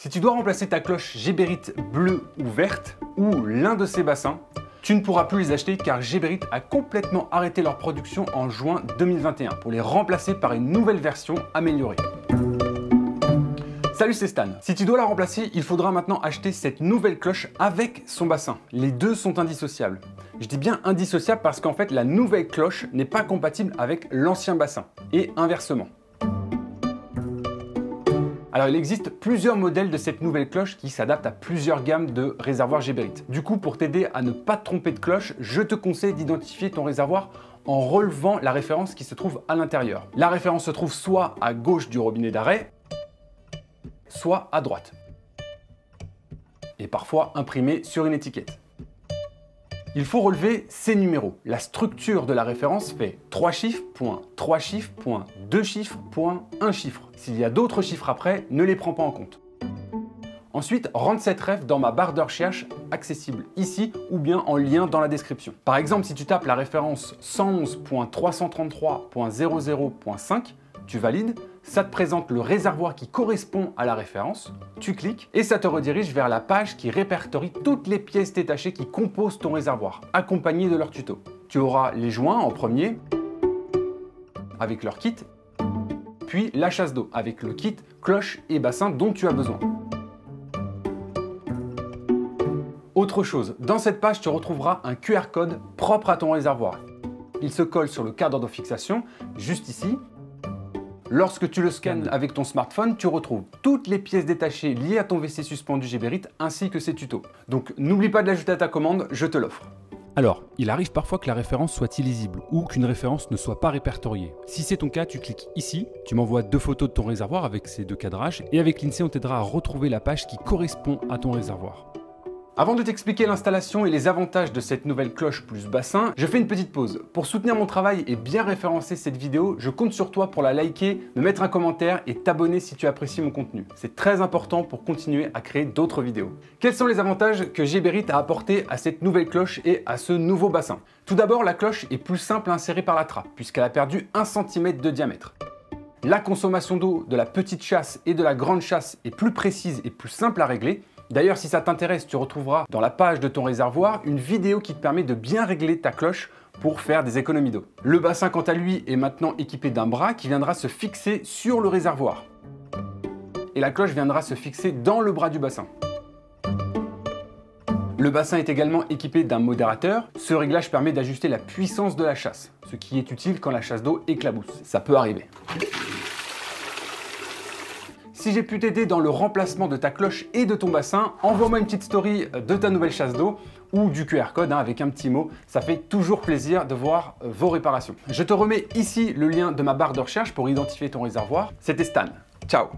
Si tu dois remplacer ta cloche Geberit bleue ou verte, ou l'un de ces bassins, tu ne pourras plus les acheter car Geberit a complètement arrêté leur production en juin 2021 pour les remplacer par une nouvelle version améliorée. Salut, c'est Stan. Si tu dois la remplacer, il faudra maintenant acheter cette nouvelle cloche avec son bassin. Les deux sont indissociables. Je dis bien indissociables parce qu'en fait, la nouvelle cloche n'est pas compatible avec l'ancien bassin et inversement. Alors il existe plusieurs modèles de cette nouvelle cloche qui s'adaptent à plusieurs gammes de réservoirs Geberit. Du coup, pour t'aider à ne pas te tromper de cloche, je te conseille d'identifier ton réservoir en relevant la référence qui se trouve à l'intérieur. La référence se trouve soit à gauche du robinet d'arrêt, soit à droite. Et parfois imprimée sur une étiquette. Il faut relever ces numéros. La structure de la référence fait 3 chiffres, point 3 chiffres, point 2 chiffres, point 1 chiffre. S'il y a d'autres chiffres après, ne les prends pas en compte. Ensuite, rentre cette ref dans ma barre de recherche accessible ici ou bien en lien dans la description. Par exemple, si tu tapes la référence 111.333.00.5, tu valides, ça te présente le réservoir qui correspond à la référence, tu cliques et ça te redirige vers la page qui répertorie toutes les pièces détachées qui composent ton réservoir, accompagnées de leur tuto. Tu auras les joints en premier, avec leur kit, puis la chasse d'eau, avec le kit, cloche et bassin dont tu as besoin. Autre chose, dans cette page, tu retrouveras un QR code propre à ton réservoir. Il se colle sur le cadre de fixation, juste ici. Lorsque tu le scannes avec ton smartphone, tu retrouves toutes les pièces détachées liées à ton WC suspendu Geberit ainsi que ses tutos. Donc n'oublie pas de l'ajouter à ta commande, je te l'offre. Alors, il arrive parfois que la référence soit illisible ou qu'une référence ne soit pas répertoriée. Si c'est ton cas, tu cliques ici, tu m'envoies 2 photos de ton réservoir avec ces 2 cadrages et avec l'INSEE, on t'aidera à retrouver la page qui correspond à ton réservoir. Avant de t'expliquer l'installation et les avantages de cette nouvelle cloche plus bassin, je fais une petite pause. Pour soutenir mon travail et bien référencer cette vidéo, je compte sur toi pour la liker, me mettre un commentaire et t'abonner si tu apprécies mon contenu. C'est très important pour continuer à créer d'autres vidéos. Quels sont les avantages que Geberit a apportés à cette nouvelle cloche et à ce nouveau bassin? Tout d'abord, la cloche est plus simple à insérer par la trappe puisqu'elle a perdu 1 cm de diamètre. La consommation d'eau de la petite chasse et de la grande chasse est plus précise et plus simple à régler. D'ailleurs, si ça t'intéresse, tu retrouveras dans la page de ton réservoir une vidéo qui te permet de bien régler ta cloche pour faire des économies d'eau. Le bassin, quant à lui, est maintenant équipé d'un bras qui viendra se fixer sur le réservoir. Et la cloche viendra se fixer dans le bras du bassin. Le bassin est également équipé d'un modérateur. Ce réglage permet d'ajuster la puissance de la chasse, ce qui est utile quand la chasse d'eau éclabousse. Ça peut arriver. Si j'ai pu t'aider dans le remplacement de ta cloche et de ton bassin, envoie-moi une petite story de ta nouvelle chasse d'eau ou du QR code avec un petit mot. Ça fait toujours plaisir de voir vos réparations. Je te remets ici le lien de ma barre de recherche pour identifier ton réservoir. C'était Stan. Ciao!